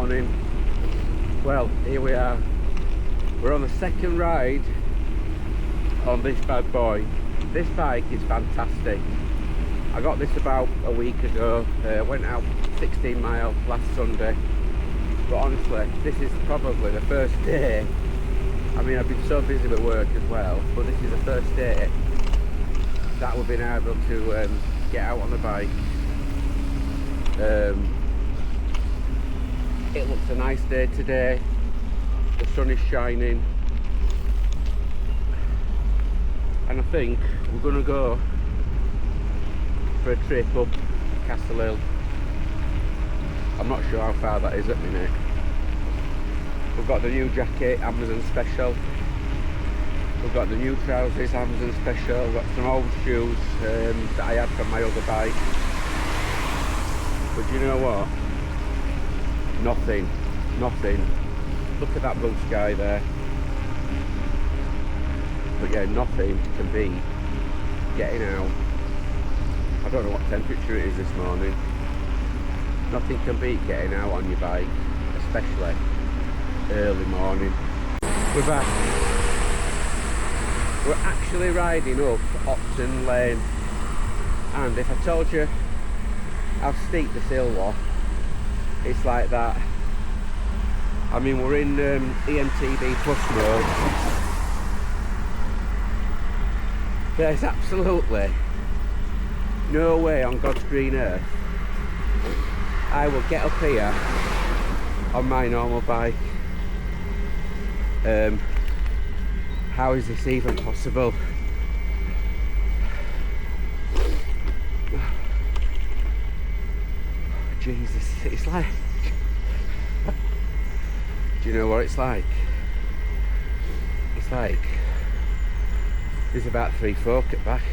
morning. Well, here we are. We're on the second ride on this bad boy. This bike is fantastic. I got this about a week ago. Went out 16 miles last Sunday. But honestly, this is probably the first day. I mean, I've been so busy with work as well, but this is the first day that we've been able to get out on the bike. It looks a nice day today. The sun is shining, and I think we're going to go for a trip up Castle Hill. I'm not sure how far that is at the minute. We've got the new jacket, Amazon special. We've got the new trousers, Amazon special. We've got some old shoes that I had from my other bike. But you know what? Nothing. Look at that blue sky there. But yeah, nothing can beat getting out. I don't know what temperature it is this morning. Nothing can beat getting out on your bike, especially early morning. We're back. We're actually riding up Opton Lane, and if I told you how steep this hill was, it's like that. I mean, we're in EMTB Plus mode. There's absolutely no way on God's green earth I will get up here on my normal bike. How is this even possible? Jesus, it's like... Do you know what it's like? It's like there's about 3 folk at back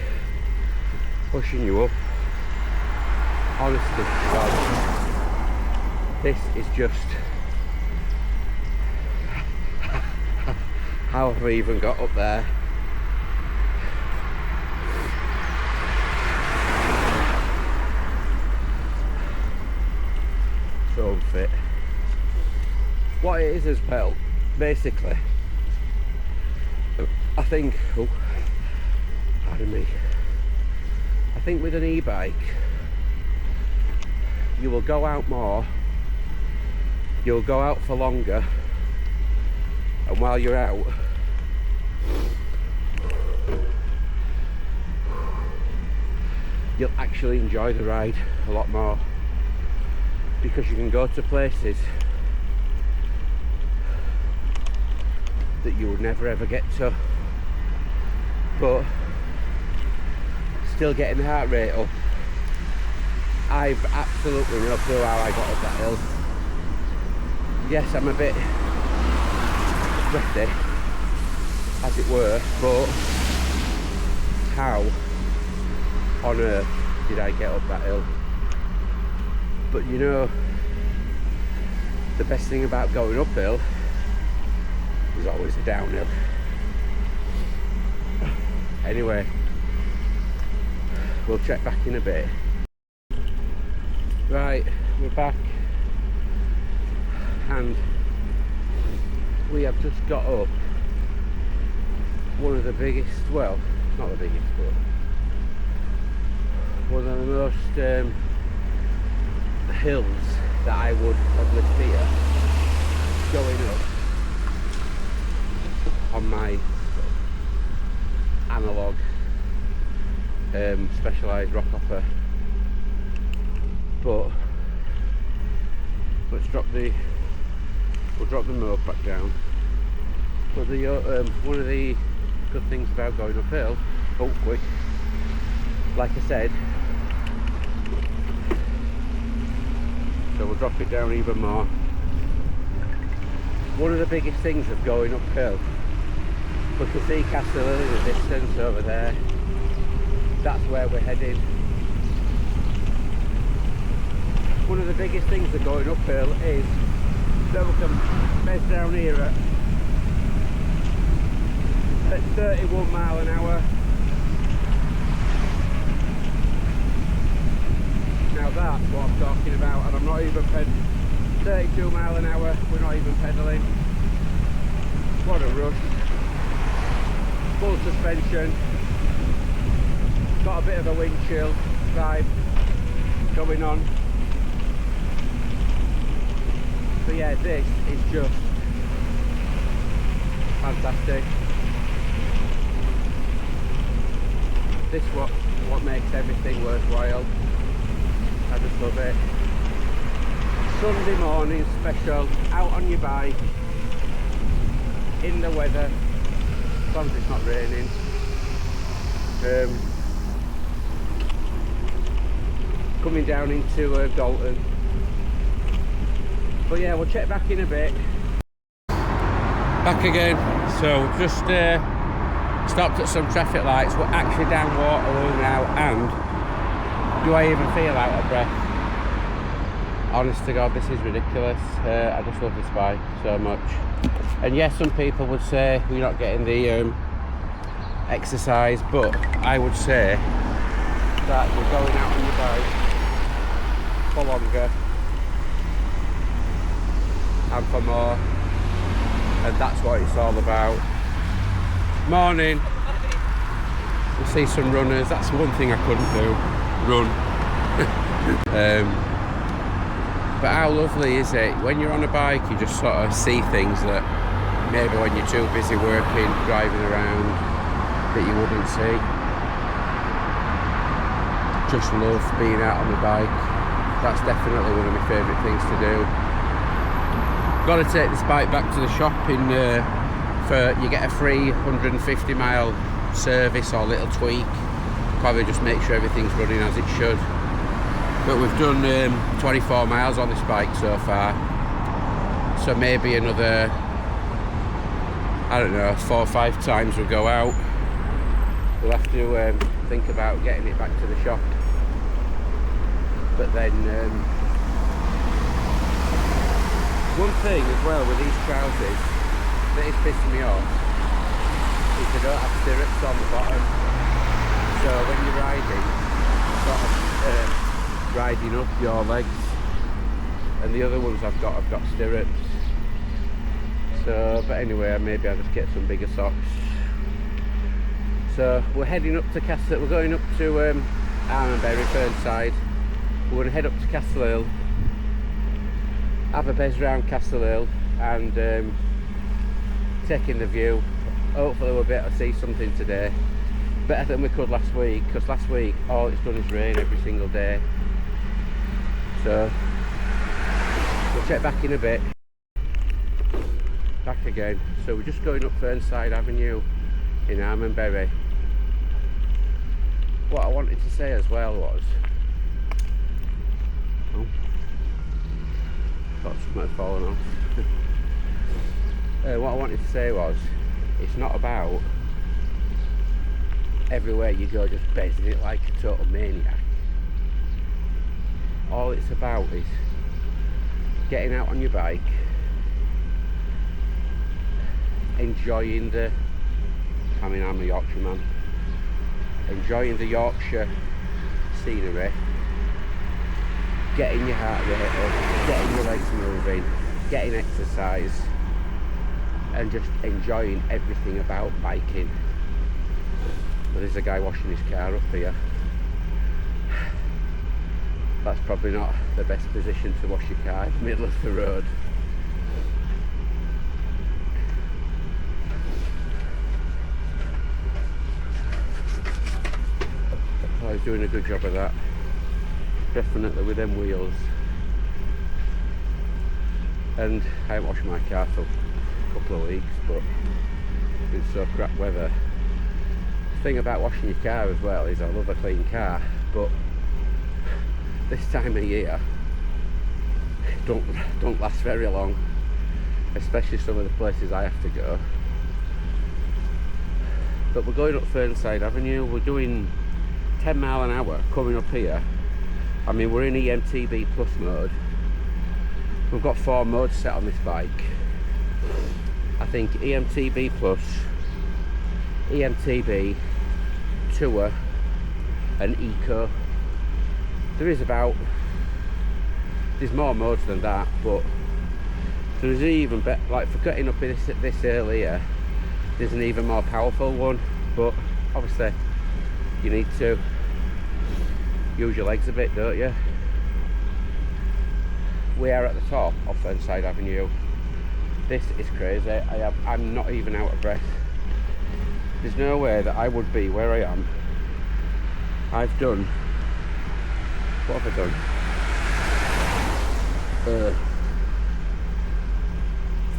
pushing you up. Honestly, God, this is just... How have we even got up there? So unfit. What it is as well, basically, I think, oh, pardon me, I think with an e-bike, you will go out more, you'll go out for longer, and while you're out, you'll actually enjoy the ride a lot more, because you can go to places that you would never ever get to, but still getting the heart rate up. I've absolutely no clue how I got up that hill. Yes, I'm a bit sweaty, as it were, but how on earth did I get up that hill? But you know, the best thing about going uphill is always a downhill. Anyway, we'll check back in a bit. Right, we're back, and we have just got up one of the biggest, well, not the biggest, but one of the most hills that I would have lived here, going up on my analog specialised rock hopper. But we'll drop the motor back down. But the one of the good things about going uphill, quick, like I said, so we'll drop it down even more. One of the biggest things of going uphill, we can see Castle Hill in the distance over there. That's where we're heading. One of the biggest things of going uphill is that we can base down here at 31 mile an hour. Now that's what I'm talking about, and I'm not even 32 mile an hour, we're not even pedalling. What a rush. Full suspension. Got a bit of a wind chill vibe going on. So yeah, this is just fantastic. This is what makes everything worthwhile. I just love it. Sunday morning special, out on your bike, in the weather, as long as it's not raining. Coming down into Dalton. But yeah, we'll check back in a bit. Back again. So just stopped at some traffic lights. We're actually down Waterloo now, and do I even feel out of breath? Honest to God, this is ridiculous. I just love this bike so much. And yes, some people would say we're not getting the exercise, but I would say that you're going out on your bike for longer and for more, and that's what it's all about. Morning. We'll see some runners. That's one thing I couldn't do, run. But how lovely is it when you're on a bike? You just sort of see things that maybe when you're too busy working, driving around, that you wouldn't see. Just love being out on the bike. That's definitely one of my favourite things to do. Got to take this bike back to the shop you get a free 150 mile service or little tweak. Probably just make sure everything's running as it should. But we've done 24 miles on this bike so far, so maybe another, I don't know, 4 or 5 times we'll go out. We'll have to think about getting it back to the shop. But then one thing as well with these trousers that is pissing me off is they don't have stirrups on the bottom, so when you're riding, sort of riding up your legs, and the other ones I've got stirrups. So, but anyway, maybe I'll just get some bigger socks. So we're heading up to Castle. We're going up to Armenbury, Fernside. We're going to head up to Castle Hill, have a buzz round Castle Hill, and take in the view. Hopefully we'll be able to see something today, better than we could last week, because last week all it's done is rain every single day. So we'll check back in a bit. Back again. So we're just going up Fernside Avenue in Armenbury. What I wanted to say as well was, oh, thought something had fallen off. What I wanted to say was, it's not about everywhere you go just bezzing it like a total maniac. All it's about is getting out on your bike, enjoying I'm a Yorkshire man, enjoying the Yorkshire scenery, getting your heart rate up, getting your legs moving, getting exercise, and just enjoying everything about biking. But there's a guy washing his car up here. That's probably not the best position to wash your car, in the middle of the road. Oh, he's doing a good job of that. Definitely with them wheels. And I haven't washed my car for a couple of weeks, but it's been so crap weather. The thing about washing your car as well is I love a clean car, but this time of year don't last very long, especially some of the places I have to go. But we're going up Fernside Avenue. We're doing 10 mile an hour coming up here. I mean, we're in EMTB Plus mode. We've got 4 modes set on this bike. I think EMTB Plus, EMTB, Tour and Eco. There There's more modes than that, but there's even better, like for getting up this earlier, there's an even more powerful one, but obviously you need to use your legs a bit, don't you? We are at the top of Fernside Avenue. This is crazy. I'm not even out of breath. There's no way that I would be where I am. I've done, what have I done?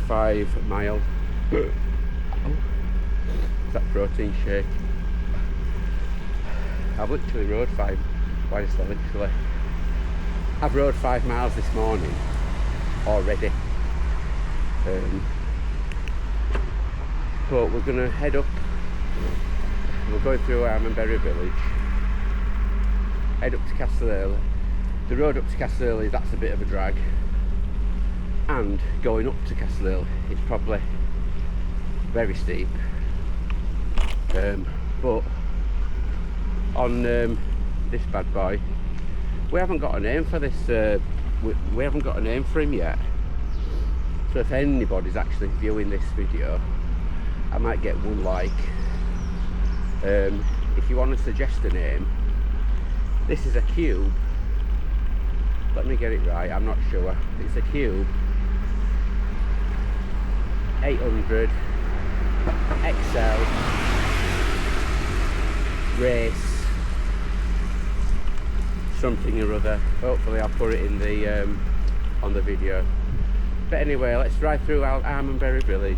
5 mile. Oh, is that protein shake? I've literally rode 5. Why is that literally? I've rode 5 miles this morning already. But we're gonna head up. We're going through Armenbury village. Head up to Castle Early. The road up to Castle Early, that's a bit of a drag. And going up to Castle Early, it's probably very steep. But on this bad boy, we haven't got a name for this. We haven't got a name for him yet. So if anybody's actually viewing this video, I might get one like. If you want to suggest a name, this is a cube. Let me get it right, I'm not sure. It's a cube 800 XL race something or other. Hopefully I'll put it in the on the video. But anyway, let's drive through Armenbury village.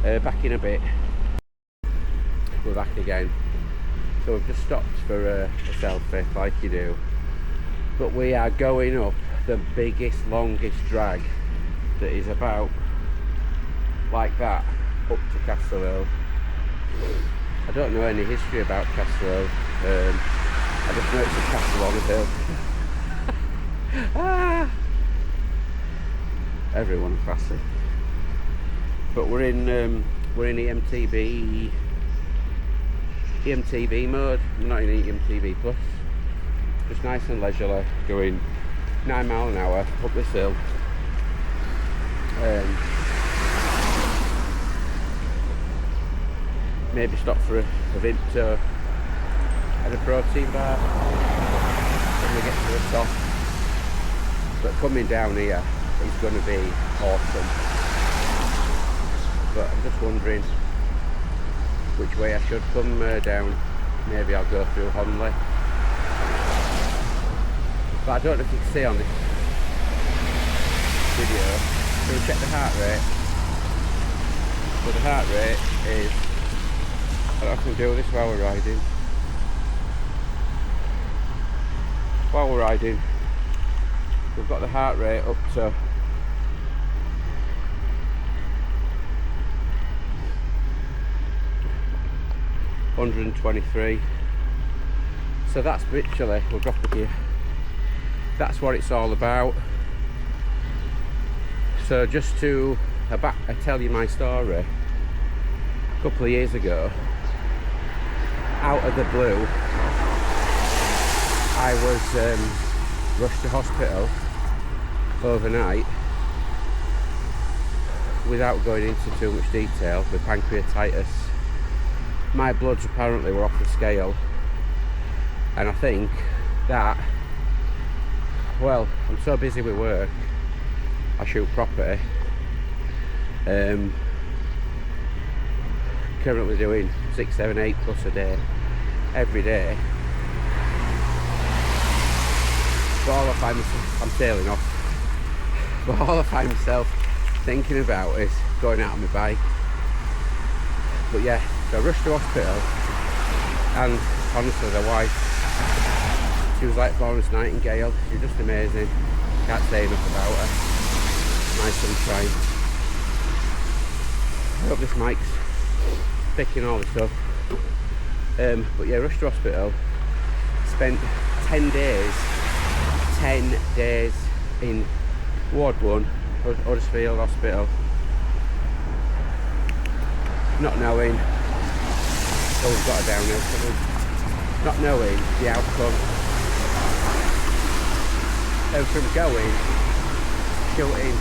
Back in a bit. We're back again. So we've just stopped for a selfie, like you do. But we are going up the biggest, longest drag that is about like that up to Castle Hill. I don't know any history about Castle Hill. I just know it's a castle on a hill. Ah! Everyone classic. But we're in EMTB mode. I'm not in EMTB plus. Just nice and leisurely, going 9 miles an hour up this hill. Maybe stop for a Vimto and a protein bar when we get to the top. But coming down here is going to be awesome. But I'm just wondering which way I should come down. Maybe I'll go through Honley. But I don't know if you can see on this video. So we'll check the heart rate. So the heart rate is, I don't know if I can do this while we're riding. While we're riding, we've got the heart rate up to 123. So that's literally, we'll drop it here. That's what it's all about. So just to tell you my story, a couple of years ago, out of the blue, I was rushed to hospital overnight without going into too much detail with pancreatitis. My bloods apparently were off the scale, and I think that, well, I'm so busy with work, I shoot property, currently doing 6, 7, 8 plus a day, every day. But all I find myself, I'm tailing off, but all I find myself thinking about is going out on my bike. But yeah, so I rushed to hospital, and honestly the wife, she was like Florence Nightingale. She's just amazing. Can't say enough about her. My sunshine. I hope this mic's picking all this up. But yeah, rushed to hospital. Spent 10 days in Ward 1, Huddersfield Hospital. Not knowing, oh, we've got a downhill coming. Not knowing the outcome. And from going, shooting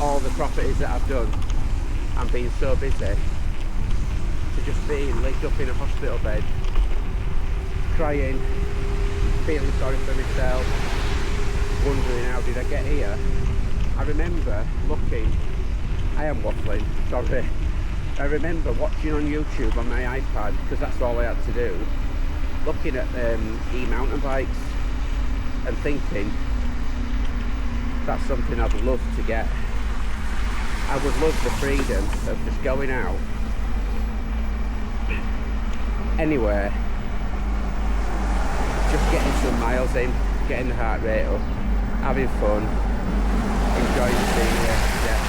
all the properties that I've done and being so busy, to just being laid up in a hospital bed, crying, feeling sorry for myself, wondering how did I get here. I remember looking, I am waffling, sorry. I remember watching on YouTube on my iPad, because that's all I had to do, looking at e-mountain bikes and thinking, that's something I'd love to get. I would love the freedom of just going out anywhere, just getting some miles in, getting the heart rate up, having fun, enjoying the scenery, yeah.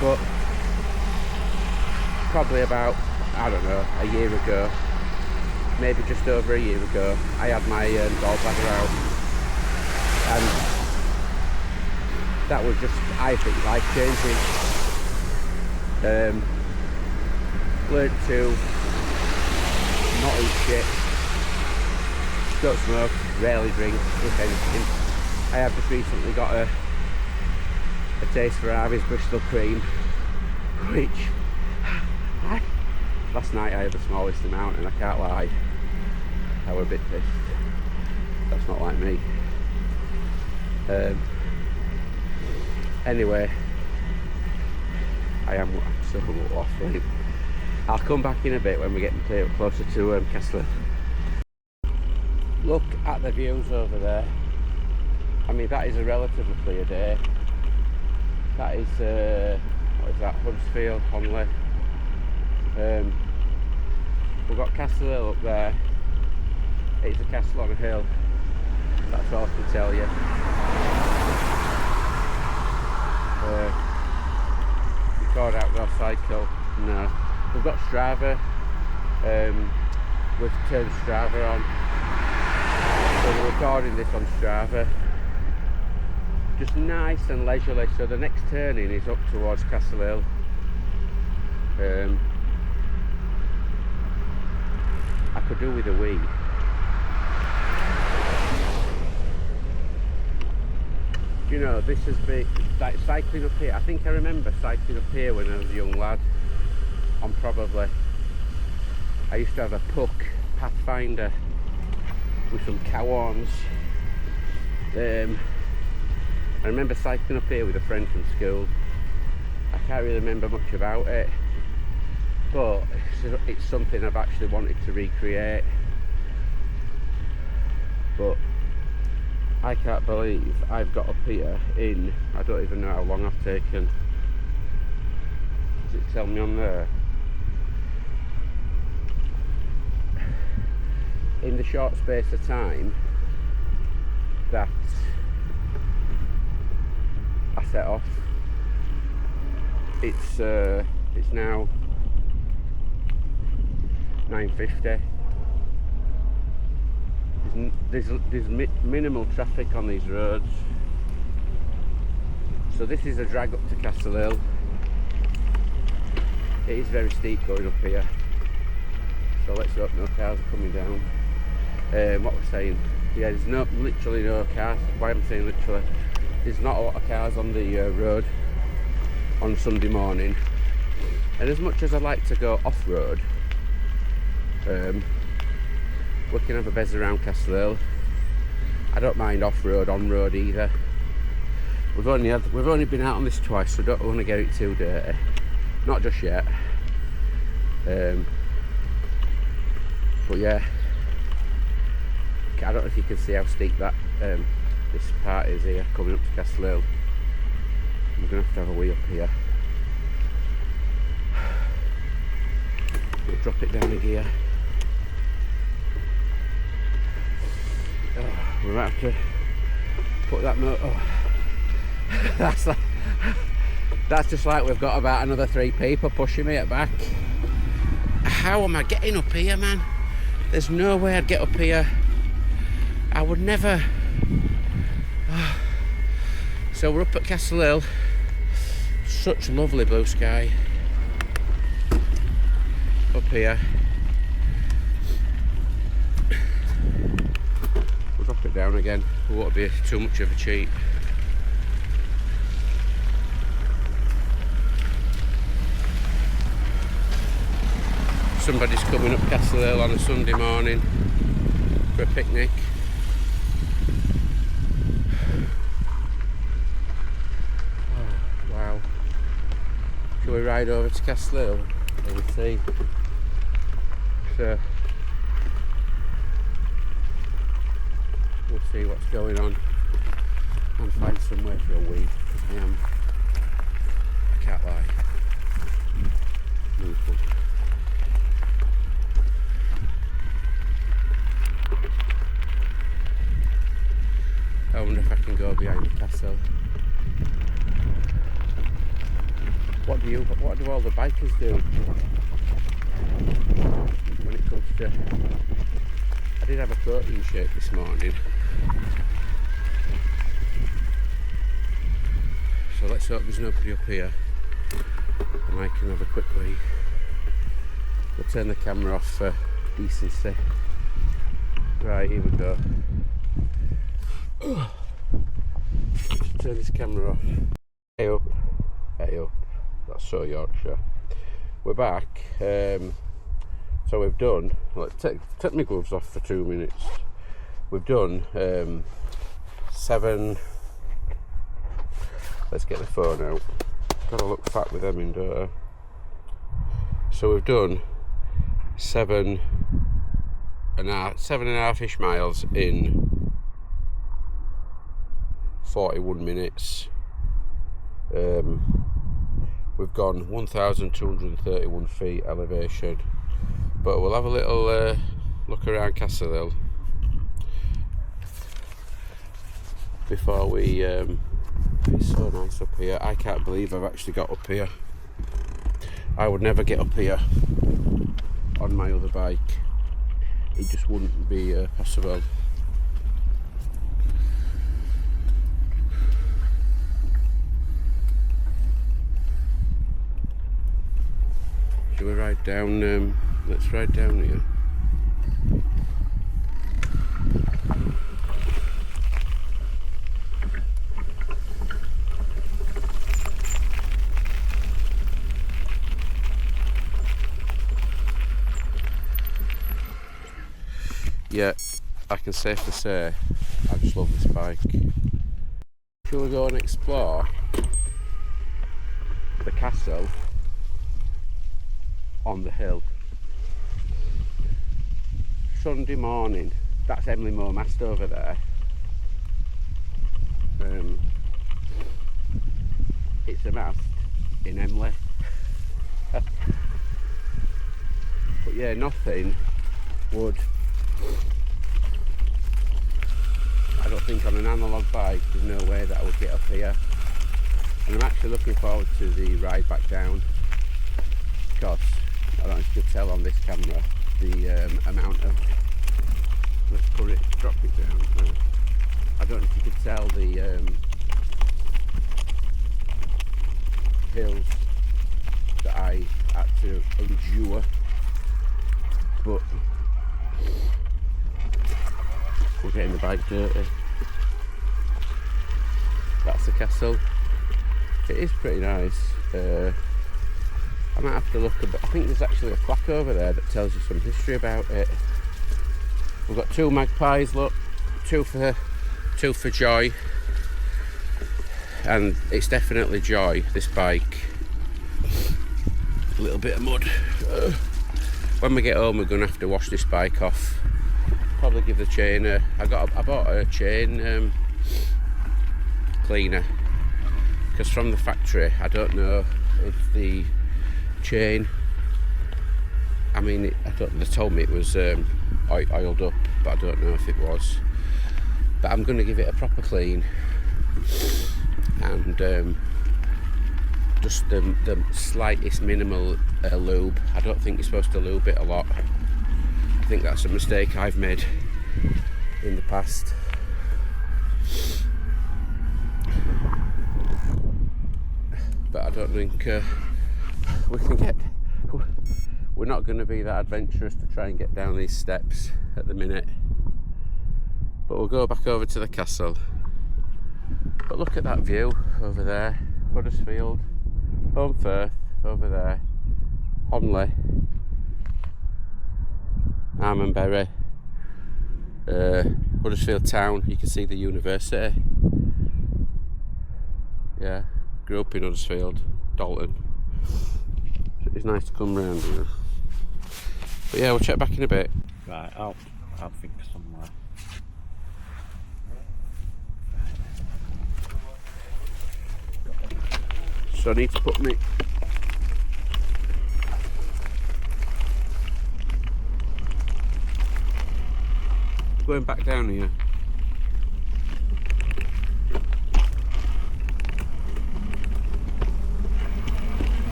But probably about, I don't know, a year ago, maybe just over a year ago, I had my gallbladder out, and that was just, I think, life-changing. Learned to not eat shit, don't smoke, rarely drink, if anything. I have just recently got a taste for Harvey's Bristol cream, which last night I had the smallest amount, and I can't lie, I was a bit pissed. That's not like me. Anyway, I am so waffling. I'll come back in a bit when we get closer to Castle. Look at the views over there. I mean, that is a relatively clear day. That is, what is that, Huddersfield, Honley. We've got Castle Hill up there. It's a castle on a hill. That's all I can tell you. Record outdoor cycle. No. We've got Strava. We've turned Strava on. So we're recording this on Strava. Just nice and leisurely. So the next turning is up towards Castle Hill. I could do with a wee. You know, this has been like cycling up here. I think I remember cycling up here when I was a young lad. I used to have a Puck Pathfinder with some cow horns. I remember cycling up here with a friend from school. I can't really remember much about it, but it's something I've actually wanted to recreate. But I can't believe I've got up here in, I don't even know how long I've taken. Does it tell me on there? In the short space of time that I set off, it's now 9:50. There's minimal traffic on these roads. So this is a drag up to Castle Hill. It is very steep going up here. So let's hope no cars are coming down. What we're saying, yeah, there's literally no cars. Why am I saying literally? There's not a lot of cars on the road on Sunday morning. And as much as I like to go off-road, we can have a buzz around Castle Hill. I don't mind off-road, on-road either. We've only been out on this twice, so I don't want to get it too dirty. Not just yet. But yeah, I don't know if you can see how steep that this part is here, coming up to Castle Hill. I'm going to have a wee up here. We'll drop it down a gear. We might have to put that motor. Oh. That's just like we've got about another 3 people pushing me at back. How am I getting up here, man? There's no way I'd get up here. I would never. Oh. So we're up at Castle Hill. Such lovely blue sky up here. We'll drop drop it down again. It won't be too much of a cheat. Somebody's coming up Castle Hill on a Sunday morning for a picnic. Oh, wow. Shall we ride over to Castle Hill and see? So we'll see what's going on and find somewhere for a wee. I can't lie. Beautiful. I wonder if I can go behind the castle. What do all the bikers do when it comes to... I did have a protein shake this morning. So let's hope there's nobody up here and I can have a quick wee. We'll turn the camera off for decency. Right, here we go. Turn this camera off. Hey up. Hey up. That's so Yorkshire. We're back. So we've done, let's take my gloves off for 2 minutes. We've done 7, let's get the phone out. Gotta look fat with them in, don't I? So we've done 7.5-ish miles in 41 minutes. We've gone 1,231 feet elevation, but we'll have a little look around Castle Hill before we it's so nice up here. I can't believe I've actually got up here. I would never get up here on my other bike. It just wouldn't be possible. Shall we ride down? Let's ride down here. Yeah, I can safely say I just love this bike. Shall we go and explore the castle on the hill? Sunday morning. That's Emily Moore Mast over there. It's a mast in Emily. But yeah, nothing would, I don't think on an analogue bike there's no way that I would get up here. And I'm actually looking forward to the ride back down, because I don't know if you could tell on this camera the amount of, let's put it, drop it down. I don't know if you could tell the hills that I had to endure, but we're getting the bike dirty. That's the castle. It is pretty nice. I might have to look a bit. I think there's actually a plaque over there that tells you some history about it. We've got 2 magpies, look, two for Joy, and it's definitely Joy, this bike. A little bit of mud. When we get home we're going to have to wash this bike off. Probably give the chain a, I bought a chain cleaner, because from the factory I don't know if the chain, I mean they told me it was oiled up, but I don't know if it was. But I'm going to give it a proper clean, and just the slightest minimal lube. I don't think you're supposed to lube it a lot. I think that's a mistake I've made in the past. But I don't think we can get, we're not going to be that adventurous to try and get down these steps at the minute. But we'll go back over to the castle. But look at that view over there. Huddersfield, Home Firth over there. Honley, Armonbury, Huddersfield town. You can see the university. Yeah, grew up in Huddersfield, Dalton. It's nice to come round here. But yeah, we'll check back in a bit. Right, I'll think somewhere. So I need to put me going back down here.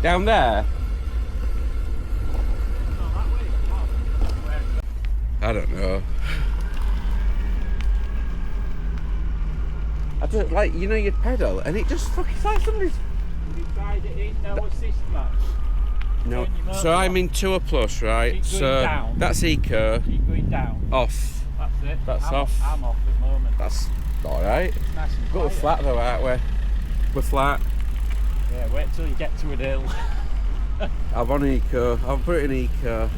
Down there? I don't know. I just like, you know, you pedal and it just fucking, it's like somebody's. Have you tried it in no assist match? No. So I'm in Tour Plus, right? So down. that's eco. Keep going down. Off. That's it. That's off. I'm off at the moment. That's alright. Nice and But we're quiet. flat though, aren't we? We're flat. Yeah, wait till you get to a hill. I'm on eco. I'll put it in eco.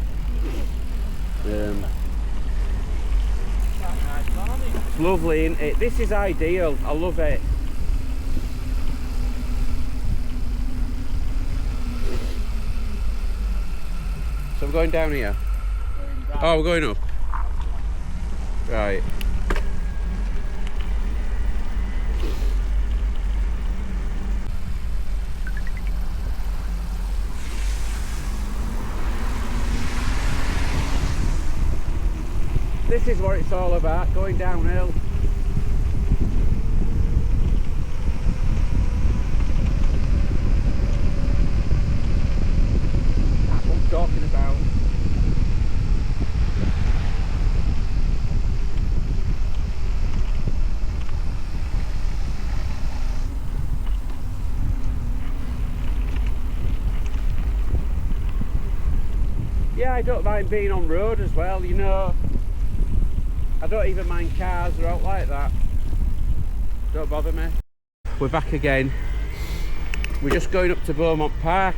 It's lovely, isn't it? This is ideal. I love it. So we're going down here. Oh, we're going up. Right. This is what it's all about, going downhill. That's what I'm talking about. Yeah, I don't mind being on road as well, you know. I don't even mind cars are out like that. Don't bother me. We're back again. We're just going up to Beaumont Park.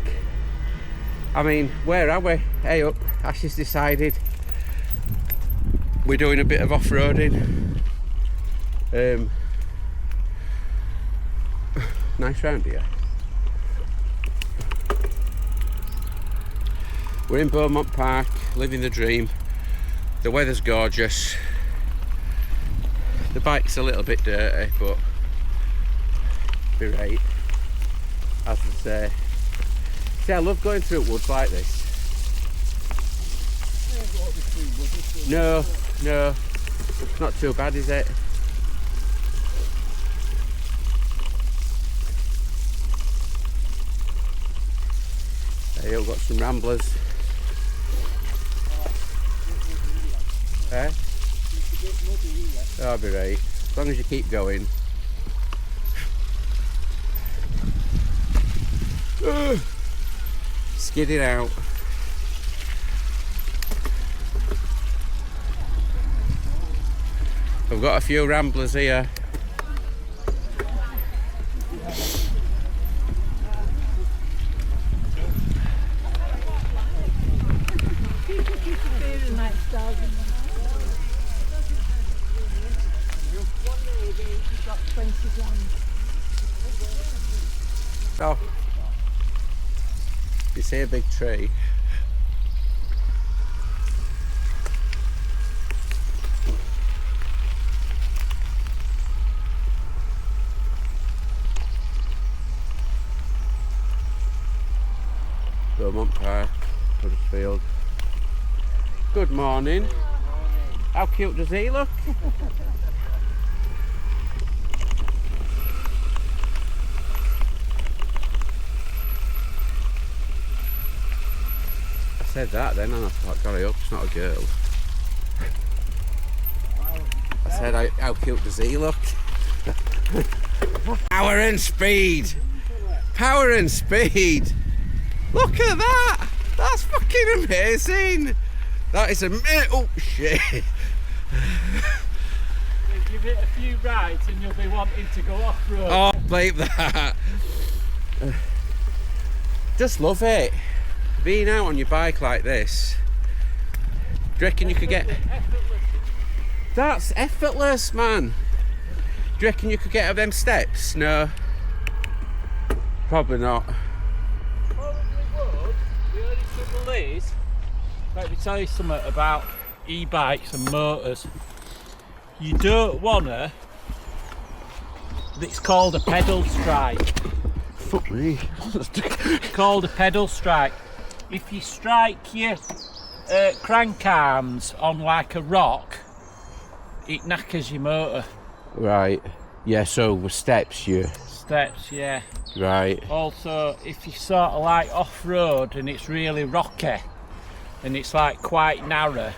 I mean, where are we? Hey up, Ash has decided we're doing a bit of off-roading. Nice round here. We're in Beaumont Park, living the dream. The weather's gorgeous. The bike's a little bit dirty, but be right, as I say. See, I love going through woods like this. No, no, it's not too bad, is it? There you've got some ramblers. Eh? That'll be right, as long as you keep going. Skidding out. We've got a few ramblers here. Oh, you see a big tree? Huddersfield. Good morning. How cute does he look? I said that then and I thought, God, I hope it's not a girl. I said, how cute does he look? Power and speed! Power and speed! Look at that! That's fucking amazing! That is amazing! Oh shit! Give it a few rides and you'll be wanting to go off-road. Oh, like that! Just love it. Being out on your bike like this. Do you reckon you could get... Effortless. That's effortless, man! Do you reckon you could get up them steps? No. Probably not. Probably would. The only trouble is, let me tell you something about e-bikes and motors. You don't wanna. It's called a pedal strike. Fuck me. It's called a pedal strike. If you strike your crank arms on like a rock, it knackers your motor. Right. Yeah, so with steps you... Steps, yeah. Right. Also, if you're sort of like off-road and it's really rocky and it's like quite narrow,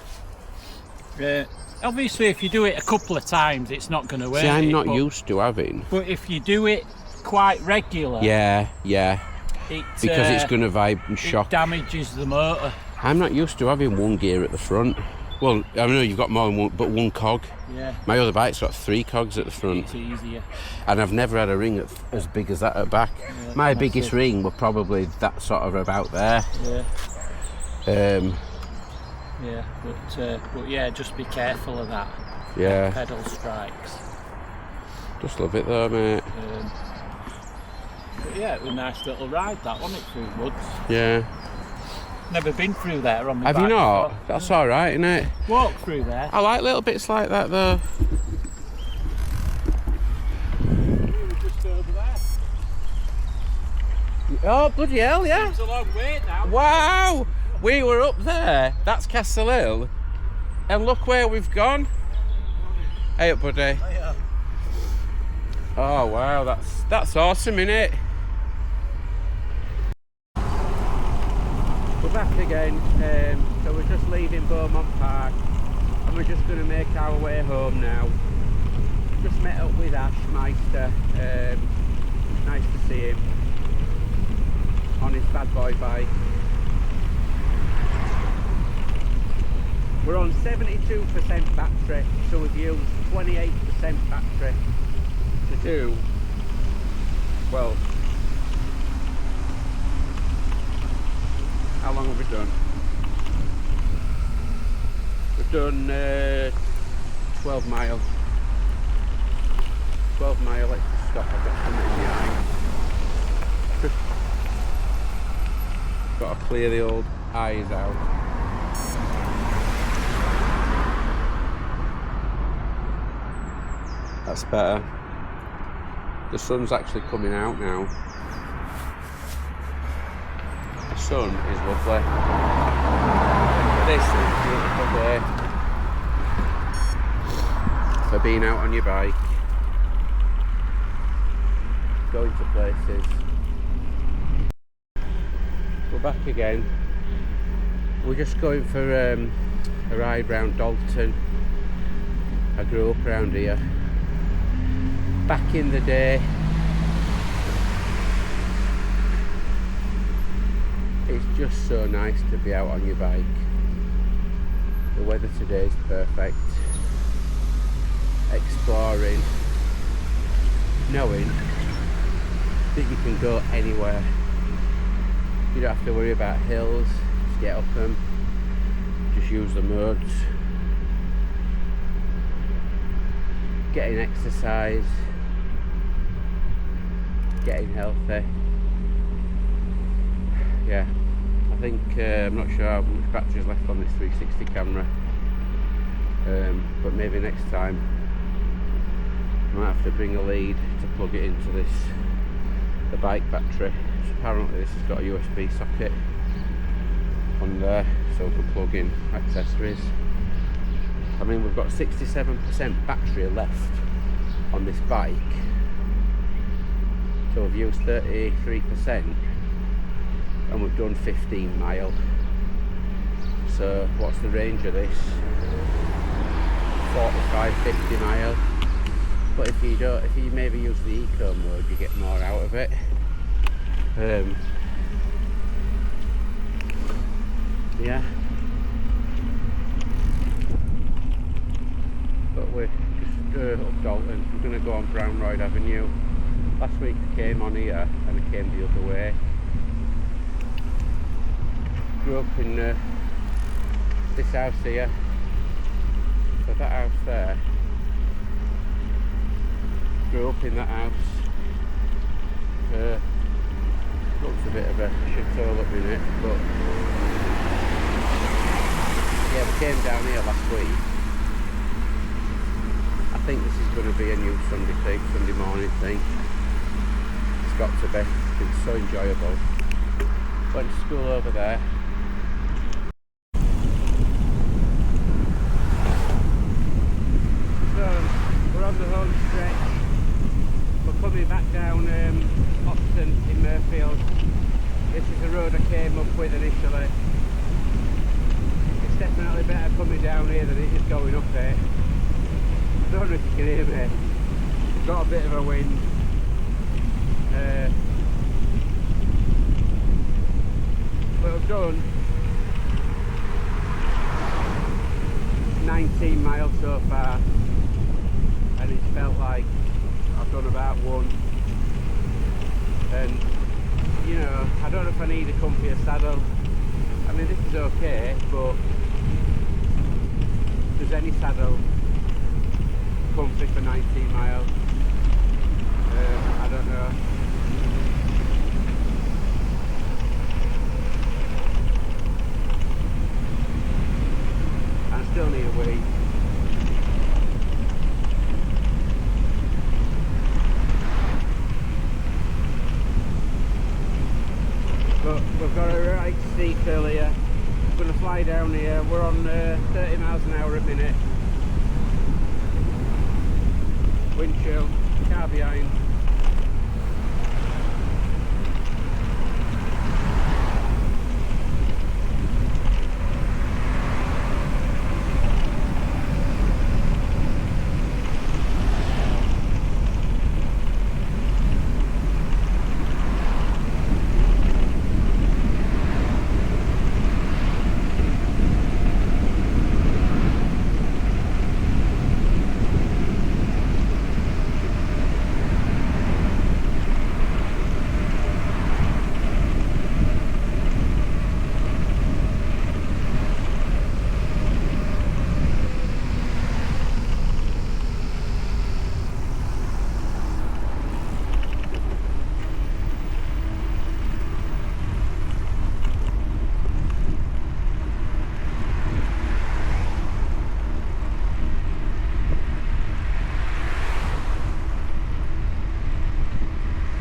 obviously if you do it a couple of times it's not going to work. See, I'm not used to having... But if you do it quite regular, Yeah. because Because it's going to vibe and shock. it damages the motor. I'm not used to having one gear at the front. Well, I know you've got more than one, but one cog. Yeah, My other bike's got 3 cogs at the front. it's easier. And I've never had a ring as big as that at back. Yeah, My massive. biggest ring were probably that sort of about there. Yeah, yeah, but yeah, just be careful of that. Yeah. Pedal strikes. Just love it though, mate. But yeah, it was a nice little ride that one, it through woods. Yeah. Never been through there on my Have bike you not? before. That's alright, isn't it? Walk through there. I like little bits like that though. We were just over there. Oh, bloody hell, yeah. It's a long way now. Wow! We were up there, that's Castle Hill, and look where we've gone. Hey up, buddy. Hiya. Oh wow, that's awesome, innit? We're back again, so we're just leaving Beaumont Park and we're just going to make our way home now. Just met up with Ash Meister, nice to see him on his bad boy bike. We're on 72% battery, so we've used 28% battery to do, well, how long have we done? We've done 12 miles. 12 miles, let's just stop, I've got something in the eye. Got to clear the old eyes out. That's better. The sun's actually coming out now. The sun is lovely. This is a beautiful day for being out on your bike, going to places. We're back again. We're just going for a ride round Dalton. I grew up around here. Back in the day, it's just so nice to be out on your bike. The weather today is perfect. Exploring, knowing that you can go anywhere. You don't have to worry about hills, just get up them, just use the modes. Getting exercise, getting healthy. Yeah, I think I'm not sure how much battery is left on this 360 camera, but maybe next time I might have to bring a lead to plug it into the bike battery. So apparently this has got a USB socket, on there so we can plug in accessories. I mean, we've got 67% battery left on this bike, so we've used 33% and we've done 15 mile. So what's the range of this? 45-50 mile. But if you maybe use the eco mode, you get more out of it. Yeah. But we're just up Dalton. We're going to go on Brownroyd Avenue. Last week I came on here and I came the other way. Grew up in this house here. So that house there. Grew up in that house. Looks a bit of a shithole up in it, but yeah, we came down here last week. I think this is going to be a new Sunday morning thing. It's got to be. It's been so enjoyable. Went to school over there. So we're on the home stretch. We're coming back down Oxton in Murfield. This is the road I came up with initially. It's definitely better coming down here than it is going up there. I don't know if you can hear me. We've got a bit of a wind. But I've done 19 miles so far, and it's felt like I've done about one. And you know, I don't know if I need a comfier saddle. I mean, this is okay, but does any saddle comfy for 19 miles? I don't know. I still need a wee. But we've got a right steep hill here. I'm going to fly down here. We're on 30 miles an hour a minute. Wind chill, car behind.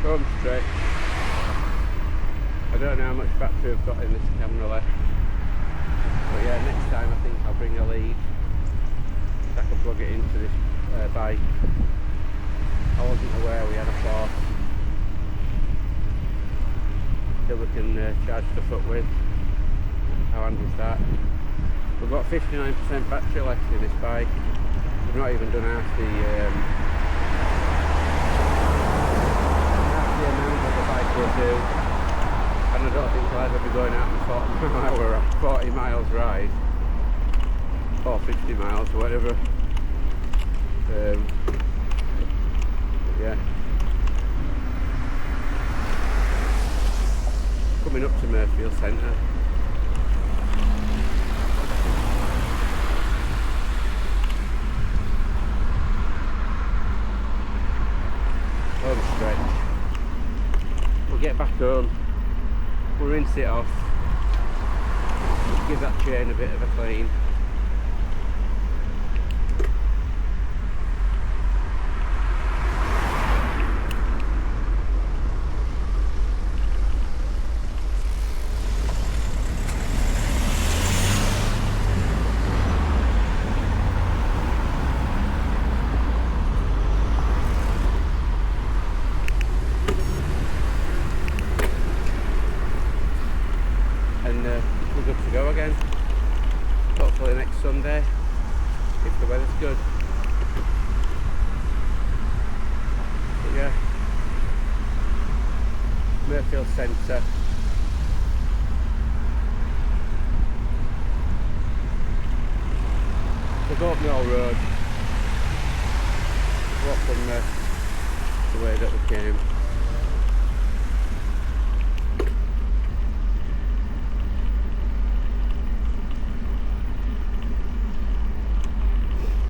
Home stretch. I don't know how much battery I've got in this camera left, but yeah, next time I think I'll bring a lead so I can plug it into this bike. I wasn't aware we had a port that we can charge stuff up with. How handy is that? We've got 59% battery left in this bike. We've not even done half the amount that the bike will do, and I don't think I'll ever be going out on a 40 miles ride or 50 miles or whatever. Yeah, coming up to Murfield Centre. Home stretch. We'll get back home, we'll rinse it off, give that chain a bit of a clean. again, hopefully next Sunday, if the weather's good. But yeah, Mayfield Centre. The Goat Mill Road. Walk from the way that we came.